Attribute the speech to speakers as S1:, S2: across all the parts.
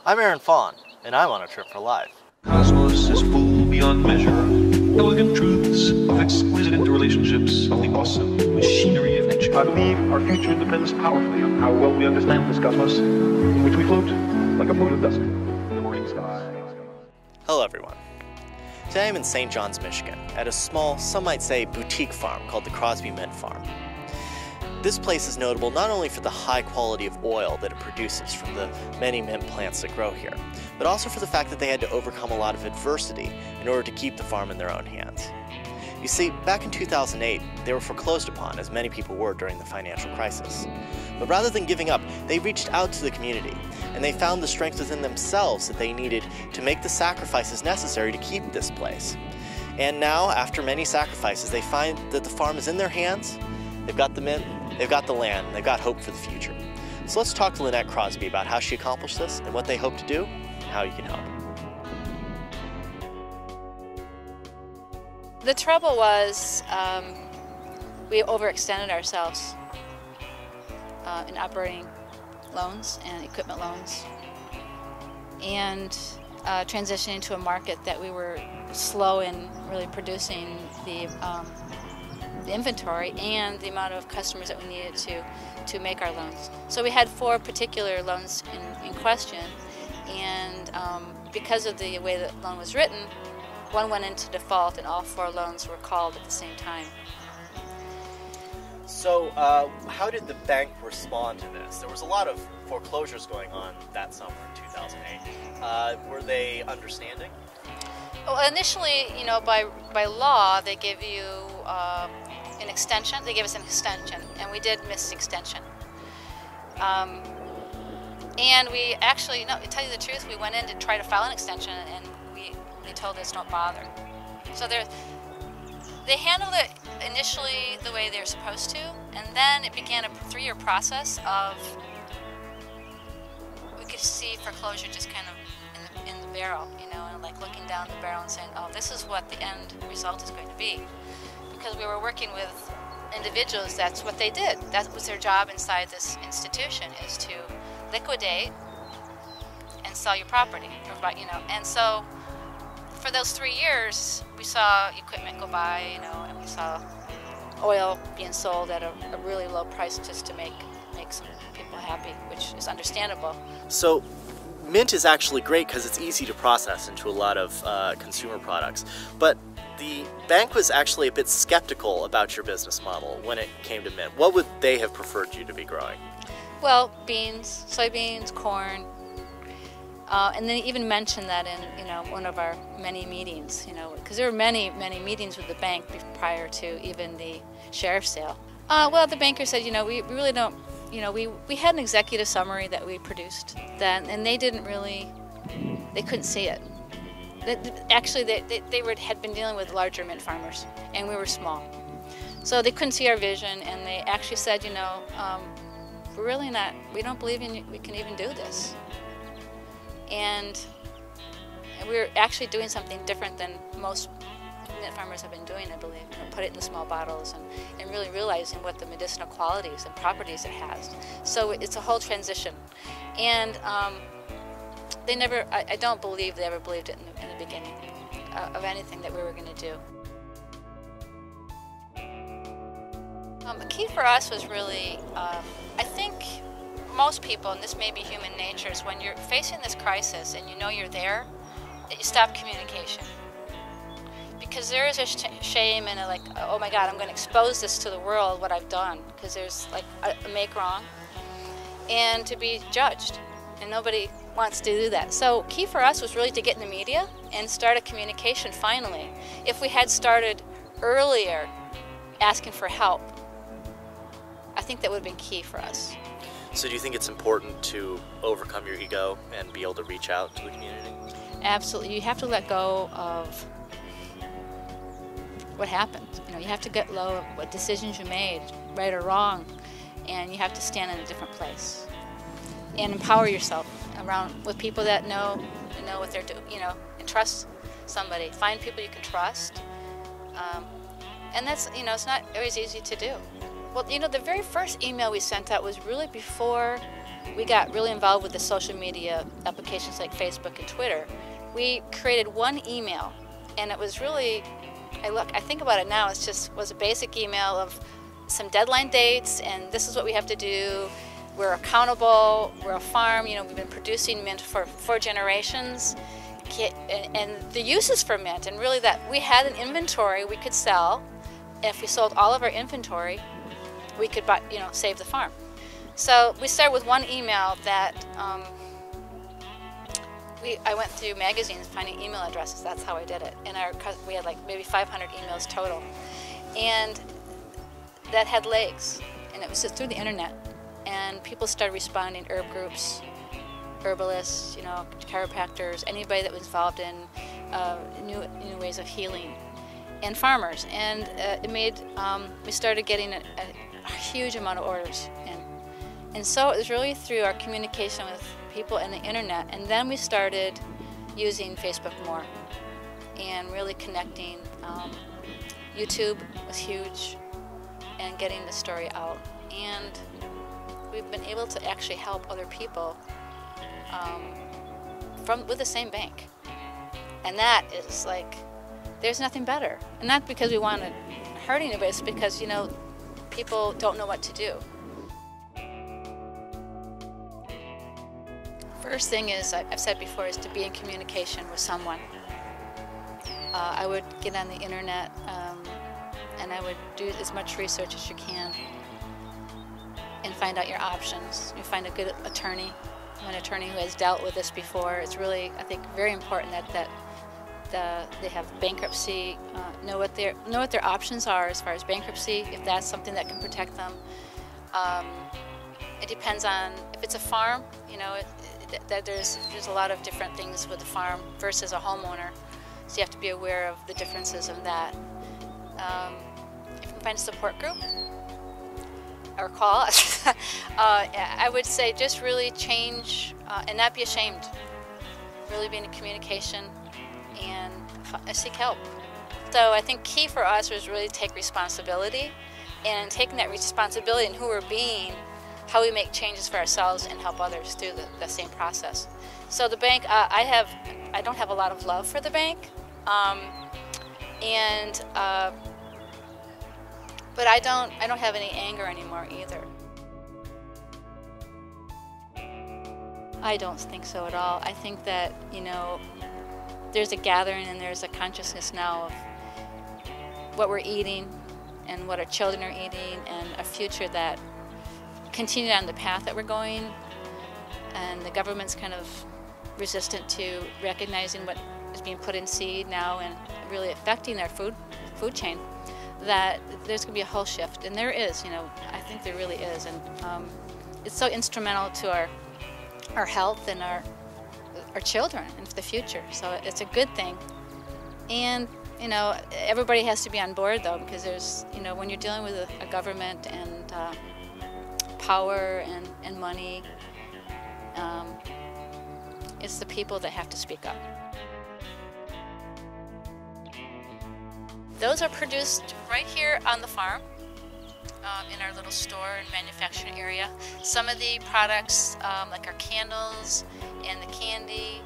S1: I'm Aaron Fawn, and I'm on a trip for life.
S2: Cosmos is full beyond measure, elegant truths of exquisite interrelationships of the awesome machinery of nature.
S3: I believe our future depends powerfully on how well we understand this cosmos, in which we float like a mote of dust in the morning sky.
S1: Hello everyone. Today I'm in St. John's, Michigan, at a small, some might say boutique farm called the Crosby Mint Farm. This place is notable not only for the high quality of oil that it produces from the many mint plants that grow here, but also for the fact that they had to overcome a lot of adversity in order to keep the farm in their own hands. You see, back in 2008, they were foreclosed upon, as many people were during the financial crisis. But rather than giving up, they reached out to the community, and they found the strength within themselves that they needed to make the sacrifices necessary to keep this place. And now, after many sacrifices, they find that the farm is in their hands, they've got the mint, they've got the land, and they've got hope for the future. So let's talk to Lynette Crosby about how she accomplished this and what they hope to do and how you can help.
S4: The trouble was we overextended ourselves in operating loans and equipment loans, and transitioning to a market that we were slow in really producing the inventory and the amount of customers that we needed to make our loans. So we had 4 particular loans in question, and because of the way the loan was written, one went into default and all 4 loans were called at the same time.
S1: So how did the bank respond to this? There was a lot of foreclosures going on that summer in 2008. Were they understanding?
S4: Well, initially, you know, by law, they give you an extension. They gave us an extension, and we did miss the extension. And we actually, no, to tell you the truth, we went in to try to file an extension, and they told us don't bother. So they handled it initially the way they're supposed to, and then it began a 3-year process of, we could see foreclosure just kind of in the barrel, you know, and like looking down the barrel and saying, oh, this is what the end result is going to be. Because we were working with individuals, that's what they did. That was their job inside this institution, is to liquidate and sell your property, you know. And so for those 3 years, we saw equipment go by, you know, and we saw oil being sold at a really low price just to make some people happy, which is understandable.
S1: So mint is actually great because it's easy to process into a lot of consumer products, but the bank was actually a bit skeptical about your business model when it came to mint. What would they have preferred you to be growing?
S4: Well, beans, soybeans, corn, and they even mentioned that in, you know, one of our many meetings, you know, because there were many meetings with the bank prior to even the sheriff's sale. Well, the banker said, you know, we really don't, you know, we had an executive summary that we produced then, and they didn't really, they couldn't see it. Actually, they had been dealing with larger mint farmers, and we were small. So they couldn't see our vision, and they actually said, you know, we're really not, we don't believe we can even do this. And we're actually doing something different than most mint farmers have been doing, I believe. You know, put it in the small bottles and really realizing what the medicinal qualities and properties it has. So it's a whole transition. And they never, I don't believe they ever believed it in the beginning of anything that we were going to do. The key for us was really, I think most people, and this may be human nature, is when you're facing this crisis and you know you're there, that you stop communication. Because there is a shame and a like, oh my God, I'm going to expose this to the world, what I've done, because there's like a make wrong, and to be judged. And nobody wants to do that. So key for us was really to get in the media and start a communication finally. If we had started earlier asking for help, I think that would have been key for us.
S1: So do you think it's important to overcome your ego and be able to reach out to the community?
S4: Absolutely. You have to let go of what happened. You know, you have to get low of what decisions you made, right or wrong, and you have to stand in a different place. And empower yourself around with people that know what they're doing, you know, and trust somebody. Find people you can trust. And that's, you know, it's not always easy to do. Well, you know, the very first email we sent out was really before we got really involved with the social media applications like Facebook and Twitter. We created one email, and it was really, I think about it now, was a basic email of some deadline dates, and this is what we have to do. We're accountable, we're a farm, we've been producing mint for 4 generations, and the uses for mint, and really that we had an inventory we could sell. If we sold all of our inventory, we could buy, save the farm. So we started with one email that I went through magazines finding email addresses. That's how I did it. And we had like maybe 500 emails total, and that had legs. And it was just through the internet. And people started responding. Herb groups, herbalists, chiropractors, anybody that was involved in new ways of healing, and farmers. And it made we started getting a huge amount of orders. And so it was really through our communication with people and the internet, and then we started using Facebook more and really connecting. YouTube was huge, and getting the story out. And we've been able to actually help other people with the same bank. And that is like, there's nothing better. And not because we want to hurt anybody, it's because, people don't know what to do. First thing is, I've said before, is to be in communication with someone. I would get on the internet and I would do as much research as you can and find out your options. You find a good attorney, an attorney who has dealt with this before. It's really, I think, very important that they have bankruptcy, know what their options are as far as bankruptcy, if that's something that can protect them. It depends on if it's a farm, there's a lot of different things with a farm versus a homeowner, so you have to be aware of the differences of that. If you can find a support group or call, I would say just really change and not be ashamed. Really be in communication and seek help. So I think key for us was really take responsibility, and taking that responsibility and who we're being, how we make changes for ourselves and help others through the same process. So the bank, I don't have a lot of love for the bank, but I don't have any anger anymore either. I don't think so at all. I think that, there's a gathering and there's a consciousness now of what we're eating and what our children are eating, and a future that continue on the path that we're going, and the government's kind of resistant to recognizing what is being put in seed now and really affecting their food chain, that there's going to be a whole shift. And there is, I think there really is, and it's so instrumental to our health and our children and for the future. So it's a good thing. And everybody has to be on board though, because there's, when you're dealing with a government and power and money, it's the people that have to speak up. Those are produced right here on the farm, in our little store and manufacturing area. Some of the products, like our candles and the candy,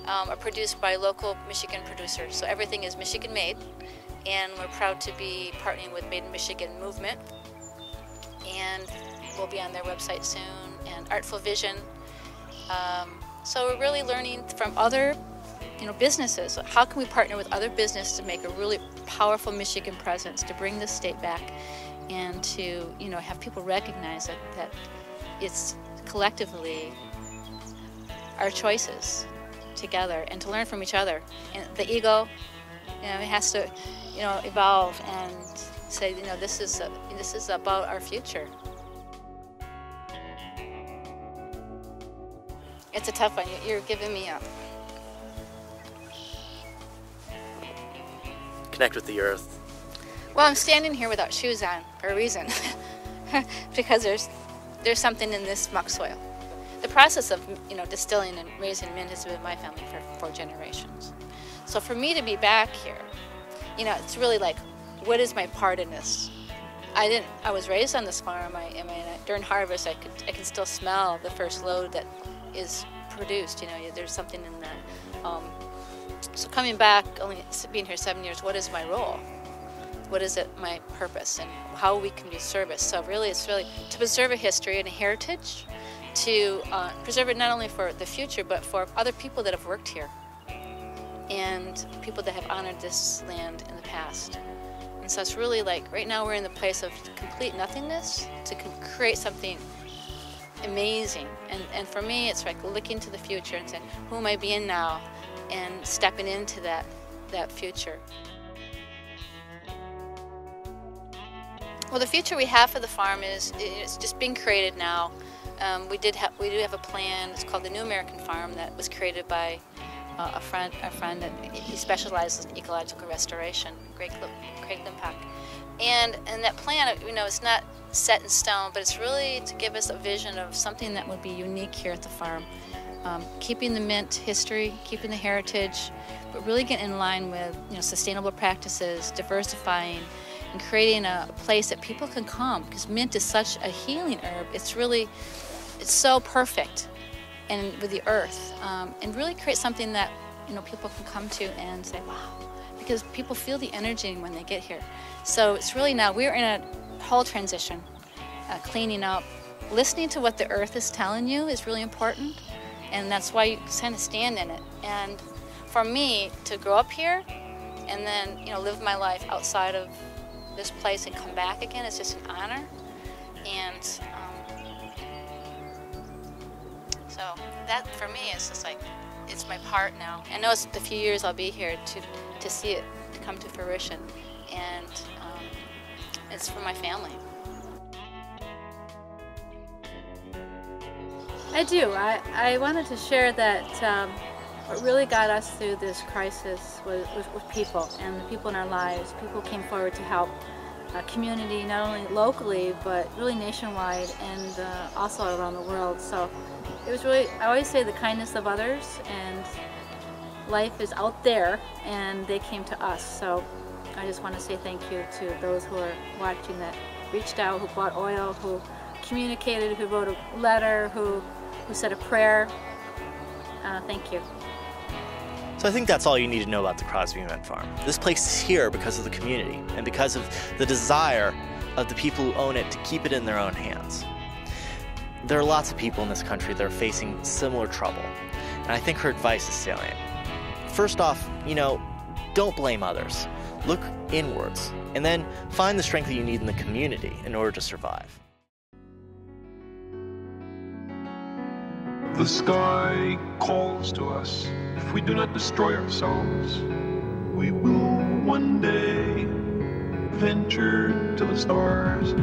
S4: are produced by local Michigan producers. So everything is Michigan made, and we're proud to be partnering with Made in Michigan movement, and we'll be on their website soon, and Artful Vision. So we're really learning from other businesses. How can we partner with other businesses to make a really powerful Michigan presence, to bring the state back, and to have people recognize that it's collectively our choices together, and to learn from each other. And the ego, it has to evolve and say, this is about our future. It's a tough one. You're giving me a...
S1: Connect with the earth.
S4: Well, I'm standing here without shoes on for a reason, because there's something in this muck soil. The process of distilling and raising mint has been in my family for 4 generations. So for me to be back here, it's really like, what is my part in this? I was raised on this farm. During harvest, I can still smell the first load that is produced. You know, there's something in that. So coming back, only being here 7 years, what is my role? What is it, my purpose, and how we can be service? So really, it's really to preserve a history and a heritage, to preserve it not only for the future, but for other people that have worked here, and people that have honored this land in the past. And so it's really like, right now we're in the place of complete nothingness to create something amazing. And for me, it's like looking to the future and saying, who am I being now? And stepping into that future. Well, the future we have for the farm is just being created now. We do have a plan. It's called the New American Farm, that was created by a friend, and he specializes in ecological restoration, Craig Limpak. And that plan, you know, it's not set in stone, but it's really to give us a vision of something that would be unique here at the farm. Keeping the mint history, keeping the heritage, but really getting in line with, you know, sustainable practices, diversifying, and creating a place that people can come, because mint is such a healing herb. It's so perfect, and with the earth, and really create something that, you know, people can come to and say, wow, because people feel the energy when they get here. So it's really now we're in a whole transition, cleaning up, listening to what the earth is telling you is really important. And that's why you kind of stand in it. And for me, to grow up here and then, you know, live my life outside of this place and come back again is just an honor. And so that, for me, is just like, it's my part now. I know it's the few years I'll be here to see it to come to fruition. And it's for my family. I do. I wanted to share that what really got us through this crisis was people, and the people in our lives. People came forward to help community, not only locally, but really nationwide, and also around the world. So it was really, I always say, the kindness of others, and life is out there, and they came to us. So I just want to say thank you to those who are watching that reached out, who bought oil, who communicated, who wrote a letter, who said a prayer. Thank you.
S1: So I think that's all you need to know about the Crosby Mint Farm. This place is here because of the community and because of the desire of the people who own it to keep it in their own hands. There are lots of people in this country that are facing similar trouble, and I think her advice is salient. First off, you know, don't blame others. Look inwards, and then find the strength that you need in the community in order to survive.
S2: The sky calls to us. If we do not destroy ourselves, we will one day venture to the stars.